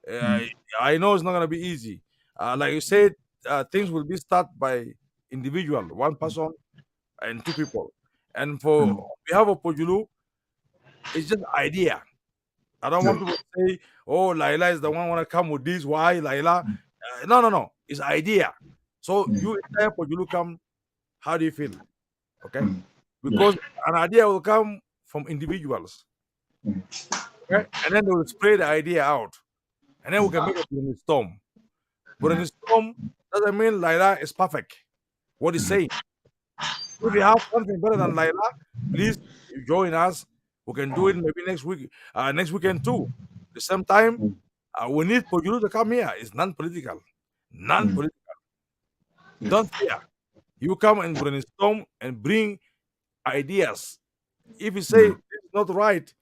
Uh, I know it's not gonna be easy. Like you said, things will be start by individual, one person and two people. And for on behalf of Pojulu, it's just idea. I don't want people to say, "Oh, Laila is the one want to come with this." Why, Laila? No, no, no. It's idea. So you entire Pojulu come. How do you feel? Okay, because an idea will come from individuals. Okay, and then they will spread the idea out, and then we can make a brainstorm. Brainstorm doesn't mean Laila is perfect. What is saying? If you have something better than Laila, please join us. We can do it maybe next week, next weekend too. The same time, we need Pojulu to come here. It's non-political. Non-political. Don't fear. You come and brainstorm and bring ideas. If you say it's not right,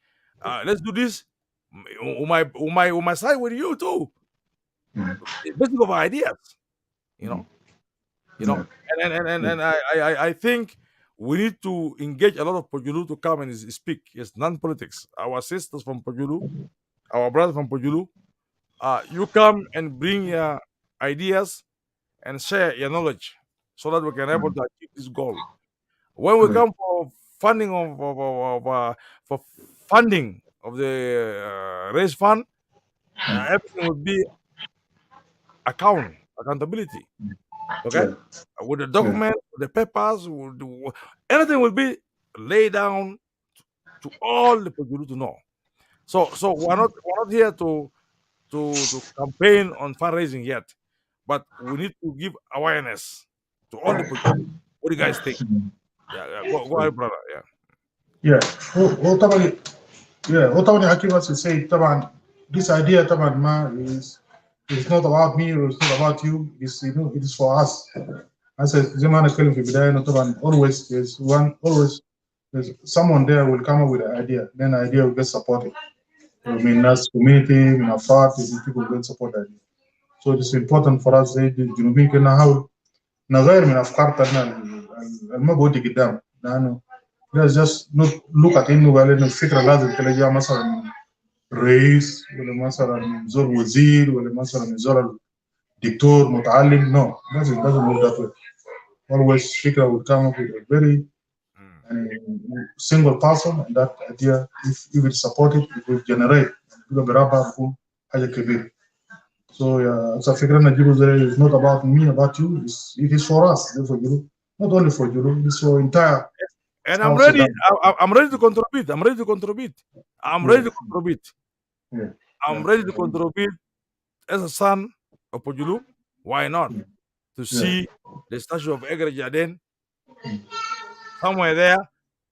let's do this. We might side with you too. It's basically of ideas, you know. You know, and I think we need to engage a lot of Pojulu to come and speak. It's non-politics. Our sisters from Pojulu, our brothers from Pojulu, you come and bring your ideas and share your knowledge so that we can able to achieve this goal. When we come for funding for funding of the race fund, everything will be accountability. Okay, with the document, with the papers, anything will be laid down to all the people to know. So we're not here to campaign on fundraising yet, but we need to give awareness to all the people. What do you guys think? Yeah, yeah. Go ahead, brother. Yeah. Yeah. هو طبعا هو طبعا يا حكيم بس say طبعا this idea طبعا ما is not about me or it's not about you. It's it is for us. هسه زي ما انا اتكلم في البدايه انه طبعا always there's someone there will come up with an idea, then the idea will get supported. من ناس community من افراد people will get support the idea. So it is important for us زي الجنوبيين كنا نحاول نغير من افكارنا ما بودي قدام لانه let's just not look at انه قال انه الفكره لازم تلاقيها مثلا من رئيس ولا مثلا من زول وزير ولا مثلا من زول دكتور متعلم. No, doesn't work that way. Always فكره will come up with a very single person, and that idea if it's supported it will generate كده برابع بكون حاجه كبيره. So yeah, فكره نجيبه زي it's not about me about you, it is for us, for you, not only for you, it's for entire And I'm South ready. Sudan. I'm ready to contribute. I'm ready to contribute. I'm Yeah, ready to contribute. yeah, I'm yeah, ready to contribute as a son of Pojulu. Why not? To yeah, see the statue of Aggrey Jaden somewhere there,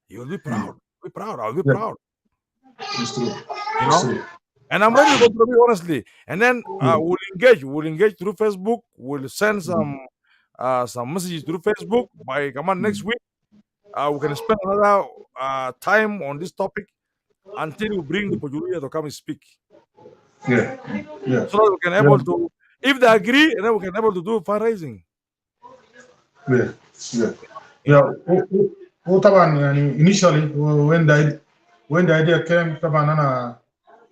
you'll be proud. Be proud. I'll be yeah. proud. It's true. You It's know. true. And I'm ready to contribute honestly. And then Yeah. we'll engage. We'll engage through Facebook. We'll send some messages through Facebook. By come on next week, we can spend another time on this topic until we bring the Pojulu to come and speak, Yeah. Yeah. so that we can Yeah. able to, if they agree, then we can able to do fundraising. Yeah. Yeah. You Yeah. know. هو طبعا يعني initially when the idea came طبعا انا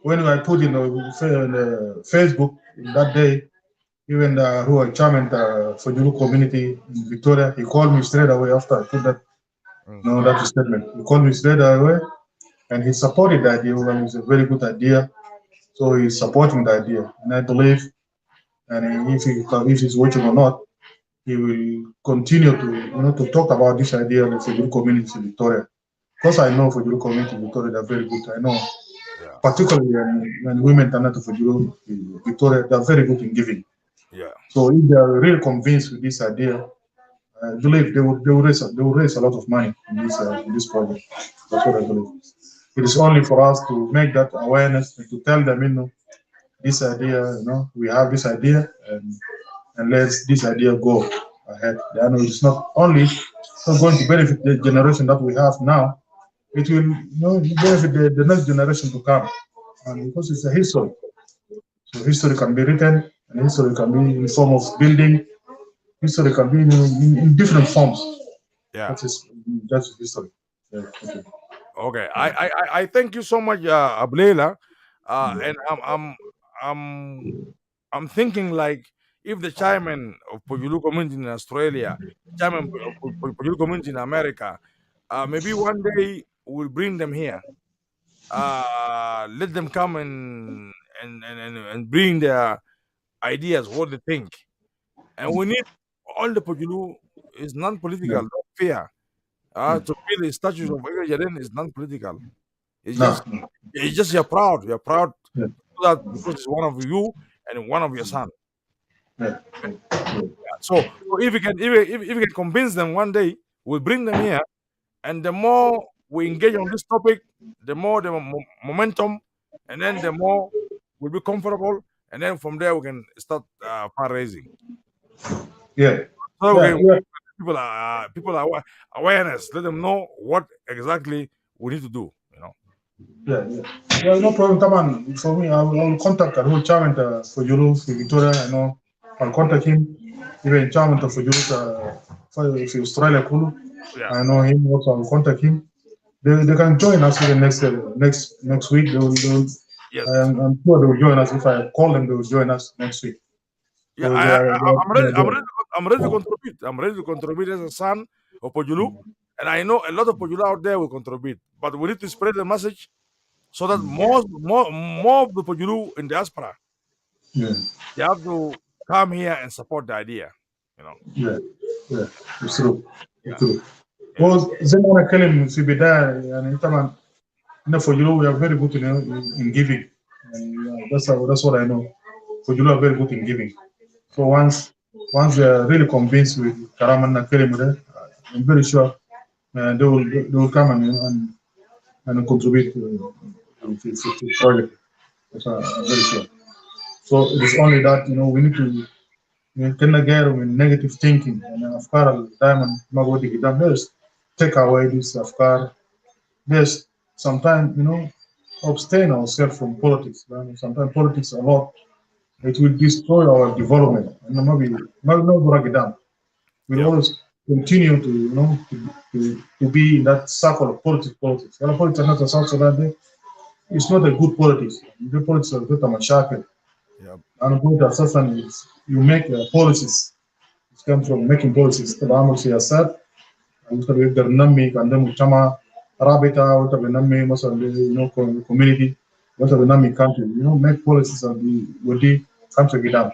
when I put in the Facebook that day, even who are chairman for the community in Victoria, he called me straight away after I put that Mm. no that statement. He called me straight away and he supported the idea. Well, it's a very good idea, so he's supporting the idea, and I believe, and if he's watching or not, he will continue to to talk about this idea of the Fujuru community in Victoria. Because I know Fujuru community in Victoria, they're very good. I know, Yeah. particularly when women turn out to Fujuru in Victoria, they're very good in giving. Yeah. So if they are really convinced with this idea, I believe they will raise a lot of money in this project. That's what I believe. It is only for us to make that awareness and to tell them, this idea, we have this idea, and let this idea go ahead. I know it's not only not going to benefit the generation that we have now, it will benefit the next generation to come. And because it's a history, so history can be written, and history can be in the form of building. History can be in different forms. Yeah. That is that's history. Yeah, okay. Okay. I thank you so much, Ablela. And I'm thinking like if the chairman of Pujulu community in Australia, chairman of Pujulu community in America, maybe one day we'll bring them here. Let them come and bring their ideas, what they think. And we need all the Pujulu is Yeah. non-political, not fear. Yeah. To be the statues of Aggrey Jaden is non-political. It's No. just No. it's just you're proud. You're proud Yeah. to do that because it's one of you and one of your son. Yeah. Yeah. So if we can if we can convince them one day, we'll bring them here, and the more we engage on this topic, the more the momentum, and then the more we'll be comfortable, and then from there we can start fundraising. Yeah. So we Yeah. can Yeah. awareness. Let them know what exactly we need to do. Yeah. Yeah. Yeah. No problem. Come on. For me, I will contact the whole chairman for Europe, for Victoria. I know. I'll contact him. Even chairman for Europe, for Australia, Kulu. Yeah. I know him. Also, I'll contact him. They can join us in the next week. Yes. I'm sure they will join us. If I call them, they will join us next week. Yeah. So I'm they ready. are there. I'm ready to contribute. I'm ready to contribute as a son of Pojulu, and I know a lot of Pojulu out there will contribute. But we need to spread the message so that more of the Pojulu in diaspora Yeah. they have to come here and support the idea. You know. Yeah. Yeah. It's true. It's Yeah. true. Yeah. Well, زي ما أنا أتكلم في البداية يعني طبعا إحنا for you we are very good in giving. And, that's what I know. For you are very good in giving. So once they are really convinced with Karaman and Kelim, I'm very sure they will come and contribute to the project. That's I'm very sure. So it is only that we need to كنا جاي من negative thinking يعني الافكار دائما ما بودي قدام just take away this افكار just sometimes abstain ourselves from politics. Sometimes politics a lot it will destroy our development and ما بنقدر قدام. We Yep. always continue to be in that circle of politics. Politics not a South Sudan it's not a good politics. The politics are good مشاكل. Yep. أنا قلت أساسا you make policies. It comes from making policies. تبع سياسات مثلا يقدر ننمي عندنا مجتمع رابطه وانت بننمي مثلا كوميونتي وانت بننمي country make policies and ودي country قدام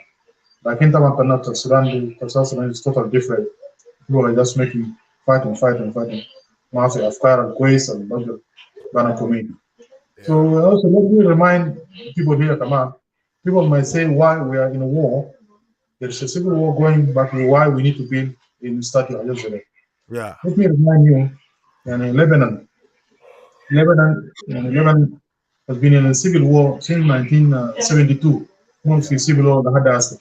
لكن طبعا قناه السودان is totally different. People are just making fighting ما في افكار الكويسه اللي بقدر بنا community. So Yeah. also let me remind people here كمان people might say why we are in a war. There's a civil war going but why we need to build in statue of Jerusalem. Yeah. Let me remind you يعني Lebanon has been in a civil war since 1972 مو Yeah. في civil war لحد هسه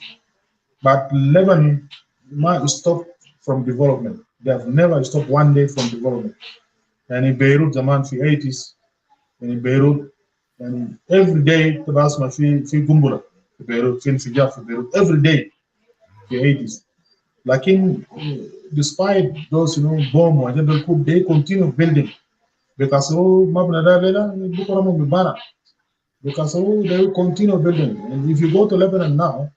but Lebanon ما stopped from development. They have never stopped one day from development. يعني بيروت زمان في 80s يعني بيروت يعني every day تبقى اسمع في قنبله في بيروت في انفجار في بيروت every day في 80s لكن despite those bomb وجدل الكوب they continue building because مبنى ده ليلة بكره مو بيبنى because they will continue building. And if you go to Lebanon now,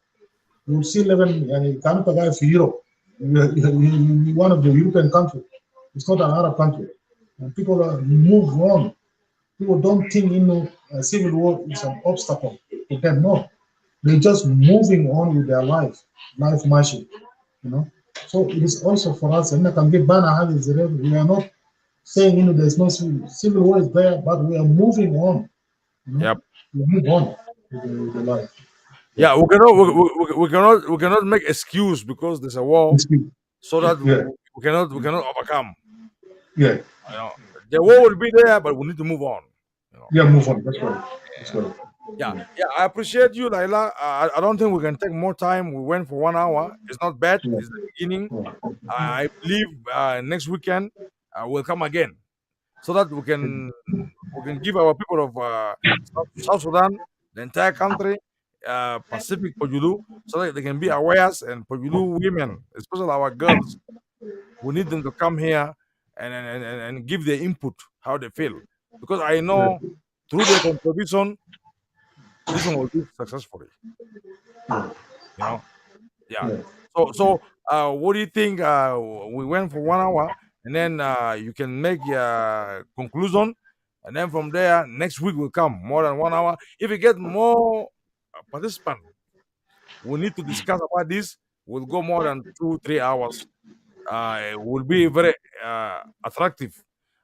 you will see Lebanon يعني كانوا قاعد في Europe, one of the European countries. It's not an Arab country. And people move on. People don't think civil war is an obstacle to them. No, they're just moving on with their life marching. You know. So it is also for us. And we are not saying there's no civil war is there, but we are moving on. Yep. We move on with the life. Yeah. Yeah. We cannot make excuse because there's a war It's good. so that Yeah. we cannot overcome. Yeah. You know, the war will be there, but we need to move on. You know. Yeah. Move on. That's right. That's right. Yeah, yeah. I appreciate you, Laila. I don't think we can take more time. We went for 1 hour. It's not bad. Yeah. It's the beginning. Yeah. I believe next weekend we'll come again so that we can give our people of South Sudan, the entire country, Pacific Pojulu, so that they can be aware and Pojulu women, especially our girls, we need them to come here and give their input how they feel because I Yeah. know through their contribution this one will do successfully. yeah, You know, yeah. yeah, So, what do you think? We went for 1 hour, and then you can make your conclusion, and then from there, next week will come more than 1 hour. If you get more participants, we need to discuss about this. We'll go more than 2 3 hours. It will be very attractive.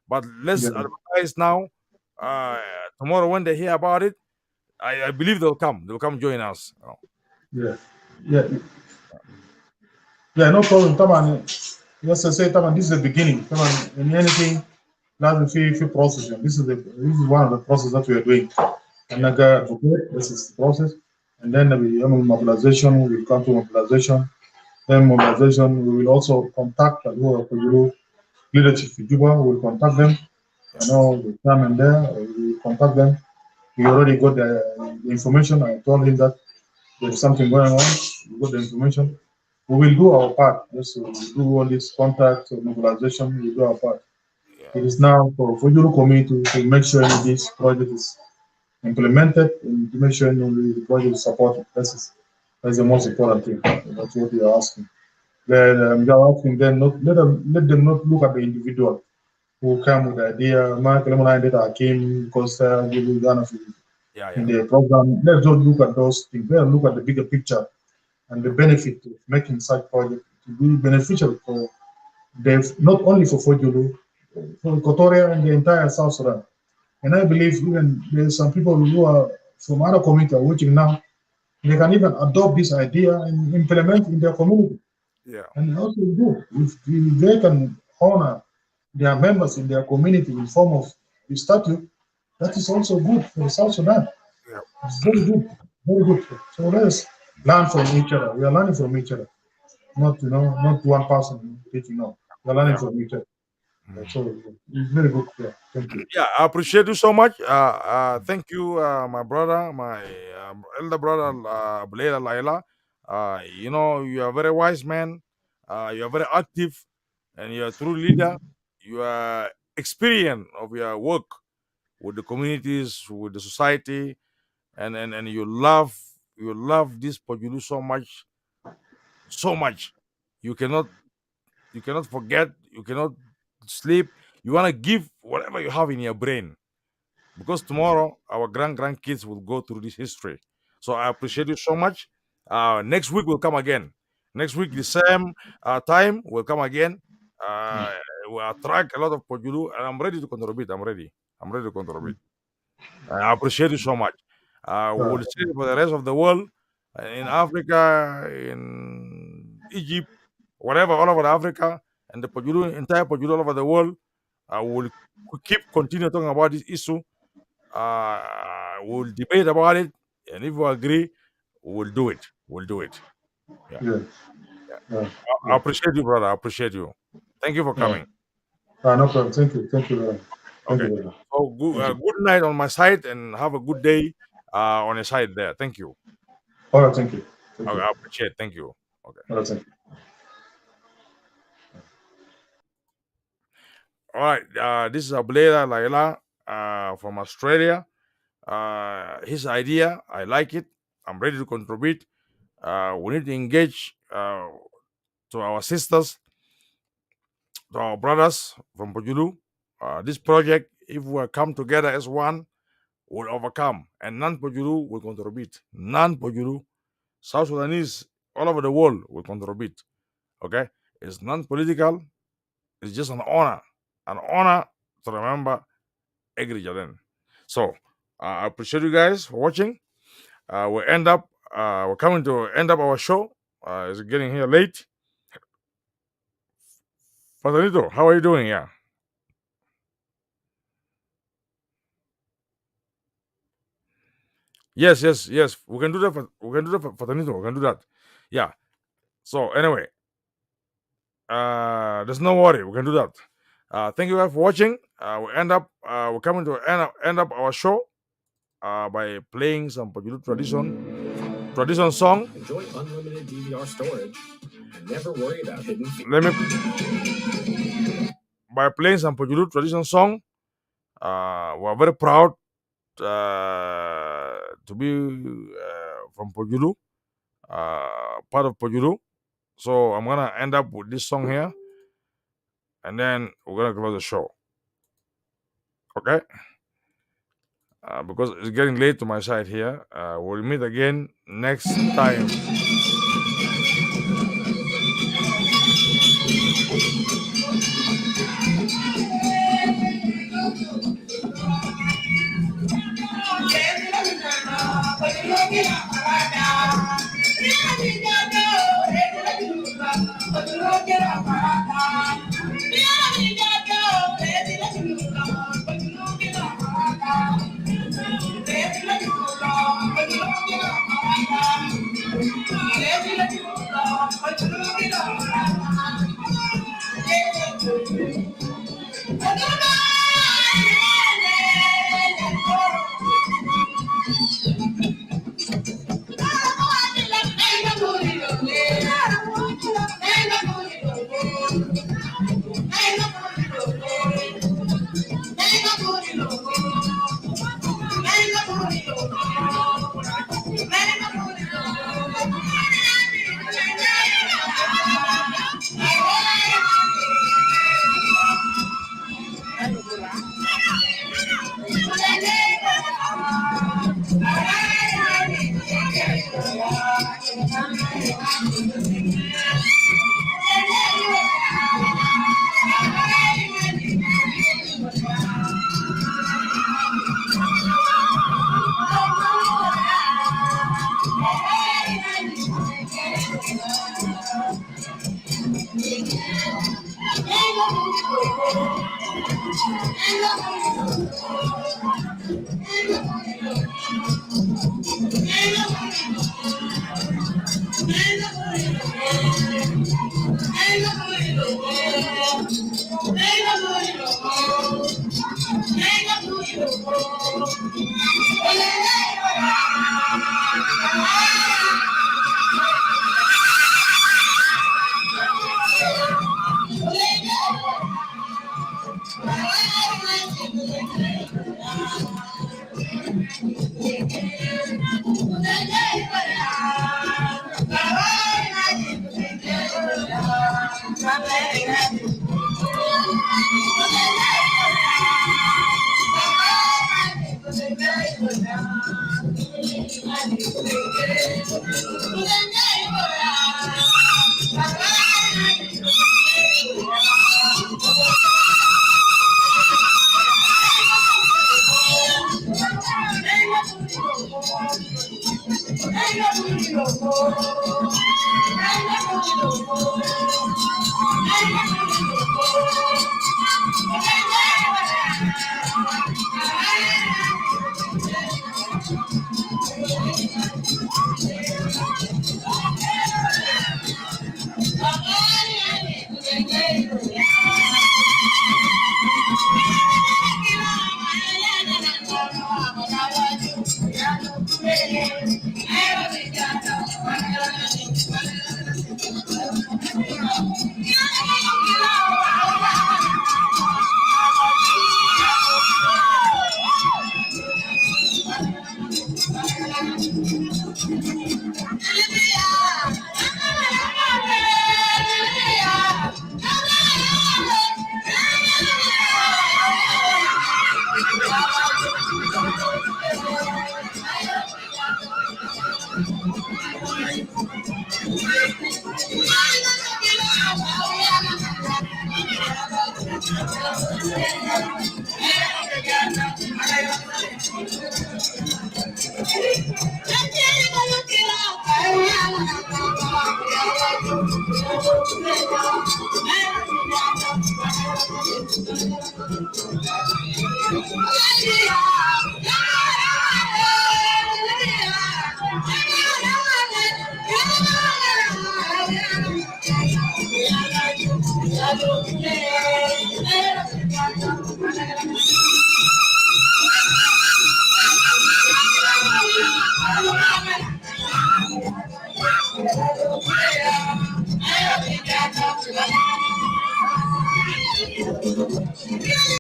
But let's yeah, advertise now. Uh, Tomorrow, when they hear about it, I believe they'll come. They'll come join us. yeah, yeah, yeah. No problem. طبعا just to say طبعا this is the beginning. طبعا in anything لازم في process. And this is one of the process that we are doing. And Yeah, like advocate, this is the process. And then we have mobilization. We will come to mobilization. Then mobilization. We will also contact the leadership in Juba. We will contact them. yeah, I know the time and there. We will contact them. We already got the information. I told him that there's something going on. We got the information. We will do our part. Just to do all this contact mobilization. We will do our part. yeah, It is now for Juru community to make sure that this project is implemented and to make sure the project is supported. That's the most important thing. That's what we are asking. yeah, Then we are asking them not let them not look at the individual who come with the idea. "Ma, kailangan mo na data came because give you yeah, in yeah, the program." Let's not look at those things. Let's look at the bigger picture and the yeah, benefit of making such project to be beneficial for not only for Fojulu, for Equatoria and the entire South Sudan. And I believe even there's some people who are from other communities are watching now, they can even adopt this idea and implement in their community. yeah, And also do if they can honor their members in their community in form of a statute, that is also good for South Sudan. yeah, It's very good, very good. So let's learn from each other. We are learning from each other, not one person teaching. No, we are learning yeah. from each other. Mm. So it's very good. Yeah, thank you. Yeah, I appreciate you so much. Thank you, my brother, my elder brother, Blair Laila. You are a very wise man. You are very active, and you are a true leader. You are experienced of your work with the communities, with the society, and you love this Pajulu so much, so much. You cannot you cannot forget. You cannot sleep. You want to give whatever you have in your brain because tomorrow our grandkids will go through this history. So I appreciate you so much. Next week will come again. Next week the same time will come again. Uh, we attract a lot of Pojulu, and I'm ready to contribute. I'm ready. I'm ready to contribute. I appreciate you so much. We Uh, will see for the rest of the world, in Africa, in Egypt, whatever, all over Africa, and the Pojulu, entire Pojulu all over the world. We will keep continue talking about this issue. We'll debate about it, and if we agree, we'll do it. We'll do it. Yeah, yeah, yeah. yeah, I yeah. appreciate you, brother. I appreciate you. Thank you for Yeah. coming. No problem. Thank you very much. Thank you Okay. very much. So Thank you. good night on my side, and have a good day on your side there. Thank you. All right, thank you. Thank you. I appreciate. Thank you. Okay. All right, thank you. All right. This is Ableda Laila from Australia. His idea, I like it. I'm ready to contribute. We need to engage to our sisters, to our brothers from Pujulu. This project, if we come together as one, will overcome, and non Pujulu will contribute. Non Pujulu, South Sudanese all over the world will contribute. Okay, it's non-political. It's just an honor to remember Aggrey Jaden. So I appreciate you guys for watching. We're coming to end up our show. It's getting here late. Fatanito, how are you doing? Yeah. Yes, yes, yes. We can do that. We can do that for Tanito. We can do that. Yeah. So anyway, there's no worry. We can do that. Thank you guys for watching. We're coming to end up our show by playing some Pajulu tradition song. Enjoy unlimited DVR storage and never worry about hidden fees. Let me by playing some Pajulu tradition song. We're very proud to be from Pojulu, part of Pojulu. So I'm gonna end up with this song here, and then we're gonna close the show. Okay? Because it's getting late to my side here. We'll meet again next time.